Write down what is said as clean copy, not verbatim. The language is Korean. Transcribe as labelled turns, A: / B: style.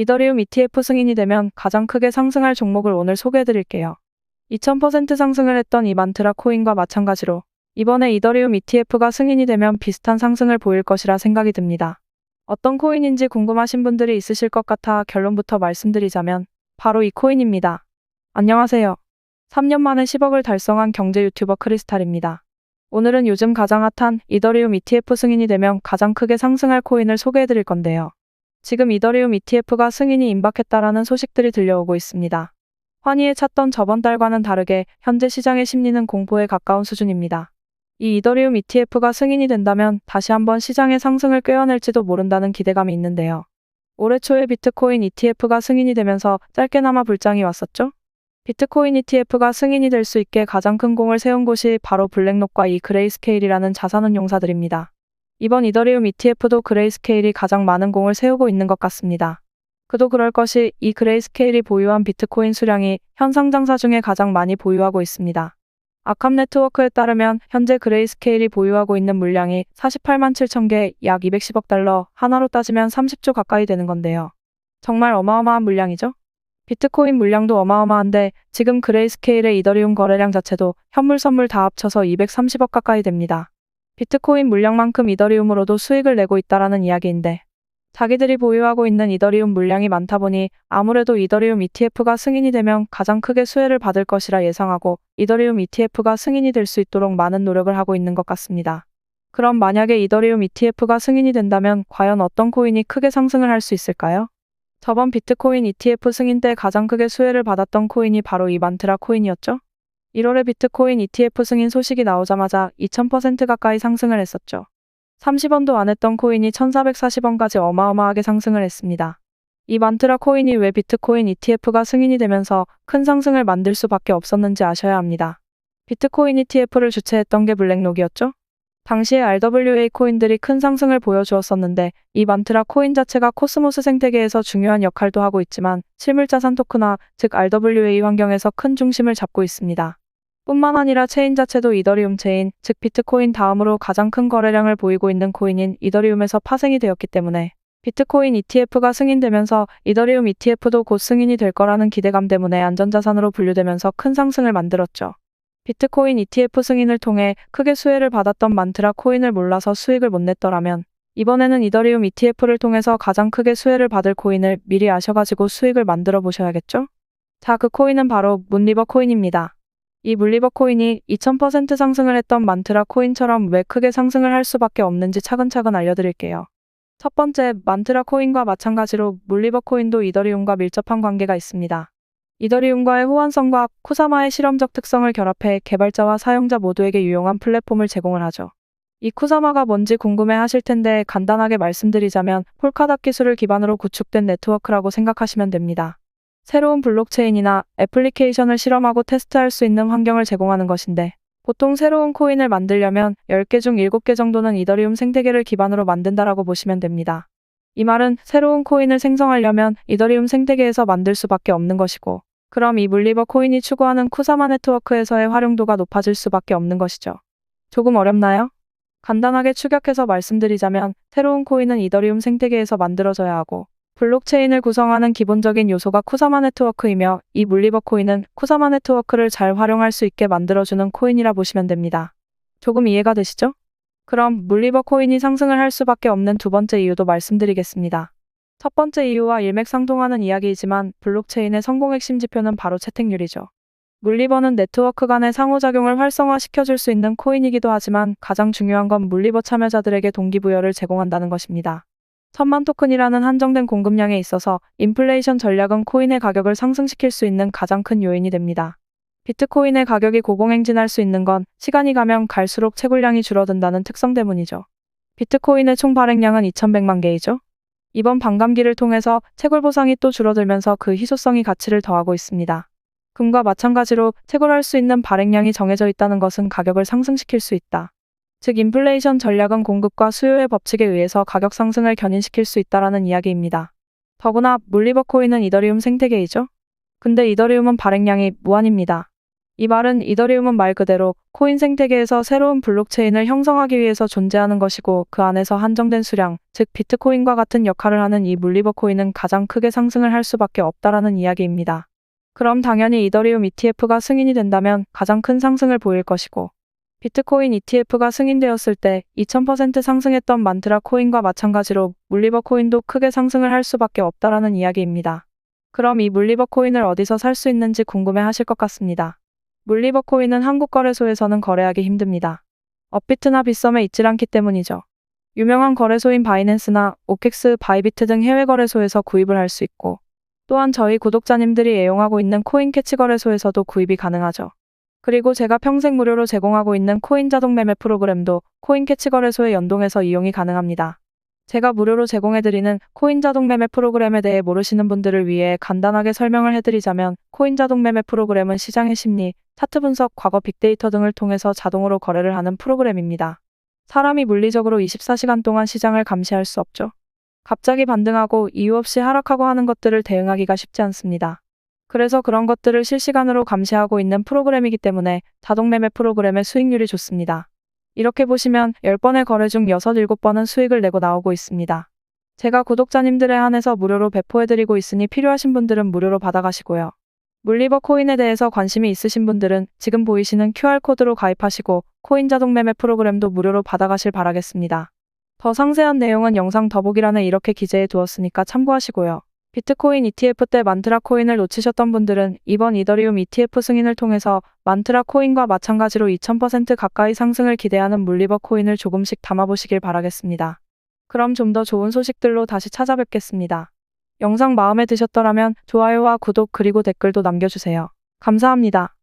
A: 이더리움 ETF 승인이 되면 가장 크게 상승할 종목을 오늘 소개해드릴게요. 2000% 상승을 했던 이 만트라 코인과 마찬가지로 이번에 이더리움 ETF가 승인이 되면 비슷한 상승을 보일 것이라 생각이 듭니다. 어떤 코인인지 궁금하신 분들이 있으실 것 같아 결론부터 말씀드리자면 바로 이 코인입니다. 안녕하세요. 3년 만에 10억을 달성한 경제 유튜버 크리스탈입니다. 오늘은 요즘 가장 핫한 이더리움 ETF 승인이 되면 가장 크게 상승할 코인을 소개해드릴 건데요. 지금 이더리움 ETF가 승인이 임박했다라는 소식들이 들려오고 있습니다. 환희에 찼던 저번 달과는 다르게 현재 시장의 심리는 공포에 가까운 수준입니다. 이 이더리움 ETF가 승인이 된다면 다시 한번 시장의 상승을 꿰어낼지도 모른다는 기대감이 있는데요. 올해 초에 비트코인 ETF가 승인이 되면서 짧게나마 불장이 왔었죠? 비트코인 ETF가 승인이 될 수 있게 가장 큰 공을 세운 곳이 바로 블랙록과 이 그레이스케일이라는 자산운용사들입니다. 이번 이더리움 ETF도 그레이스케일이 가장 많은 공을 세우고 있는 것 같습니다. 그도 그럴 것이 이 그레이스케일이 보유한 비트코인 수량이 현 상장사 중에 가장 많이 보유하고 있습니다. 아캄 네트워크에 따르면 현재 그레이스케일이 보유하고 있는 물량이 48만 7천 개, 약 210억 달러, 하나로 따지면 30조 가까이 되는 건데요. 정말 어마어마한 물량이죠? 비트코인 물량도 어마어마한데 지금 그레이스케일의 이더리움 거래량 자체도 현물 선물 다 합쳐서 230억 가까이 됩니다. 비트코인 물량만큼 이더리움으로도 수익을 내고 있다라는 이야기인데 자기들이 보유하고 있는 이더리움 물량이 많다 보니 아무래도 이더리움 ETF가 승인이 되면 가장 크게 수혜를 받을 것이라 예상하고 이더리움 ETF가 승인이 될 수 있도록 많은 노력을 하고 있는 것 같습니다. 그럼 만약에 이더리움 ETF가 승인이 된다면 과연 어떤 코인이 크게 상승을 할 수 있을까요? 저번 비트코인 ETF 승인 때 가장 크게 수혜를 받았던 코인이 바로 이 만트라 코인이었죠? 1월에 비트코인 ETF 승인 소식이 나오자마자 2000% 가까이 상승을 했었죠. 30원도 안 했던 코인이 1440원까지 어마어마하게 상승을 했습니다. 이 만트라 코인이 왜 비트코인 ETF가 승인이 되면서 큰 상승을 만들 수밖에 없었는지 아셔야 합니다. 비트코인 ETF를 주최했던 게 블랙록이었죠? 당시에 RWA 코인들이 큰 상승을 보여주었었는데 이 만트라 코인 자체가 코스모스 생태계에서 중요한 역할도 하고 있지만 실물자산 토크나 즉 RWA 환경에서 큰 중심을 잡고 있습니다. 뿐만 아니라 체인 자체도 이더리움 체인, 즉 비트코인 다음으로 가장 큰 거래량을 보이고 있는 코인인 이더리움에서 파생이 되었기 때문에 비트코인 ETF가 승인되면서 이더리움 ETF도 곧 승인이 될 거라는 기대감 때문에 안전자산으로 분류되면서 큰 상승을 만들었죠. 비트코인 ETF 승인을 통해 크게 수혜를 받았던 만트라 코인을 몰라서 수익을 못 냈더라면 이번에는 이더리움 ETF를 통해서 가장 크게 수혜를 받을 코인을 미리 아셔가지고 수익을 만들어 보셔야겠죠? 자, 그 코인은 바로 문리버 코인입니다. 이 문리버 코인이 2000% 상승을 했던 만트라 코인처럼 왜 크게 상승을 할 수밖에 없는지 차근차근 알려드릴게요. 첫 번째, 만트라 코인과 마찬가지로 문리버 코인도 이더리움과 밀접한 관계가 있습니다. 이더리움과의 호환성과 쿠사마의 실험적 특성을 결합해 개발자와 사용자 모두에게 유용한 플랫폼을 제공을 하죠. 이 쿠사마가 뭔지 궁금해 하실 텐데 간단하게 말씀드리자면 폴카닷 기술을 기반으로 구축된 네트워크라고 생각하시면 됩니다. 새로운 블록체인이나 애플리케이션을 실험하고 테스트할 수 있는 환경을 제공하는 것인데 보통 새로운 코인을 만들려면 10개 중 7개 정도는 이더리움 생태계를 기반으로 만든다라고 보시면 됩니다. 이 말은 새로운 코인을 생성하려면 이더리움 생태계에서 만들 수밖에 없는 것이고 그럼 이 문리버 코인이 추구하는 쿠사마 네트워크에서의 활용도가 높아질 수밖에 없는 것이죠. 조금 어렵나요? 간단하게 축약해서 말씀드리자면 새로운 코인은 이더리움 생태계에서 만들어져야 하고 블록체인을 구성하는 기본적인 요소가 쿠사마 네트워크이며 이 문리버 코인은 쿠사마 네트워크를 잘 활용할 수 있게 만들어주는 코인이라 보시면 됩니다. 조금 이해가 되시죠? 그럼 문리버 코인이 상승을 할 수밖에 없는 두 번째 이유도 말씀드리겠습니다. 첫 번째 이유와 일맥상통하는 이야기이지만 블록체인의 성공 핵심 지표는 바로 채택률이죠. 문리버는 네트워크 간의 상호작용을 활성화시켜줄 수 있는 코인이기도 하지만 가장 중요한 건 문리버 참여자들에게 동기부여를 제공한다는 것입니다. 1000만 토큰이라는 한정된 공급량에 있어서 인플레이션 전략은 코인의 가격을 상승시킬 수 있는 가장 큰 요인이 됩니다. 비트코인의 가격이 고공행진할 수 있는 건 시간이 가면 갈수록 채굴량이 줄어든다는 특성 때문이죠. 비트코인의 총 발행량은 2100만 개이죠. 이번 반감기를 통해서 채굴 보상이 또 줄어들면서 그 희소성이 가치를 더하고 있습니다. 금과 마찬가지로 채굴할 수 있는 발행량이 정해져 있다는 것은 가격을 상승시킬 수 있다. 즉 인플레이션 전략은 공급과 수요의 법칙에 의해서 가격 상승을 견인시킬 수 있다라는 이야기입니다. 더구나 문리버 코인은 이더리움 생태계이죠. 근데 이더리움은 발행량이 무한입니다. 이 말은 이더리움은 말 그대로 코인 생태계에서 새로운 블록체인을 형성하기 위해서 존재하는 것이고 그 안에서 한정된 수량, 즉 비트코인과 같은 역할을 하는 이 물리버 코인은 가장 크게 상승을 할 수밖에 없다라는 이야기입니다. 그럼 당연히 이더리움 ETF가 승인이 된다면 가장 큰 상승을 보일 것이고 비트코인 ETF가 승인되었을 때 2000% 상승했던 만트라 코인과 마찬가지로 물리버 코인도 크게 상승을 할 수밖에 없다라는 이야기입니다. 그럼 이 물리버 코인을 어디서 살 수 있는지 궁금해 하실 것 같습니다. 물리버 코인은 한국 거래소에서는 거래하기 힘듭니다. 업비트나 빗썸에 있질 않기 때문이죠. 유명한 거래소인 바이낸스나 오케스, 바이비트 등 해외 거래소에서 구입을 할 수 있고 또한 저희 구독자님들이 애용하고 있는 코인캐치 거래소에서도 구입이 가능하죠. 그리고 제가 평생 무료로 제공하고 있는 코인 자동 매매 프로그램도 코인캐치 거래소에 연동해서 이용이 가능합니다. 제가 무료로 제공해드리는 코인 자동 매매 프로그램에 대해 모르시는 분들을 위해 간단하게 설명을 해드리자면 코인 자동 매매 프로그램은 시장의 심리, 차트 분석, 과거 빅데이터 등을 통해서 자동으로 거래를 하는 프로그램입니다. 사람이 물리적으로 24시간 동안 시장을 감시할 수 없죠. 갑자기 반등하고 이유 없이 하락하고 하는 것들을 대응하기가 쉽지 않습니다. 그래서 그런 것들을 실시간으로 감시하고 있는 프로그램이기 때문에 자동 매매 프로그램의 수익률이 좋습니다. 이렇게 보시면 10번의 거래 중 6, 7번은 수익을 내고 나오고 있습니다. 제가 구독자님들에 한해서 무료로 배포해드리고 있으니 필요하신 분들은 무료로 받아가시고요. 물리버 코인에 대해서 관심이 있으신 분들은 지금 보이시는 QR코드로 가입하시고 코인 자동 매매 프로그램도 무료로 받아가실 바라겠습니다. 더 상세한 내용은 영상 더보기란에 이렇게 기재해 두었으니까 참고하시고요. 비트코인 ETF 때 만트라 코인을 놓치셨던 분들은 이번 이더리움 ETF 승인을 통해서 만트라 코인과 마찬가지로 2000% 가까이 상승을 기대하는 물리버 코인을 조금씩 담아보시길 바라겠습니다. 그럼 좀 더 좋은 소식들로 다시 찾아뵙겠습니다. 영상 마음에 드셨더라면 좋아요와 구독 그리고 댓글도 남겨주세요. 감사합니다.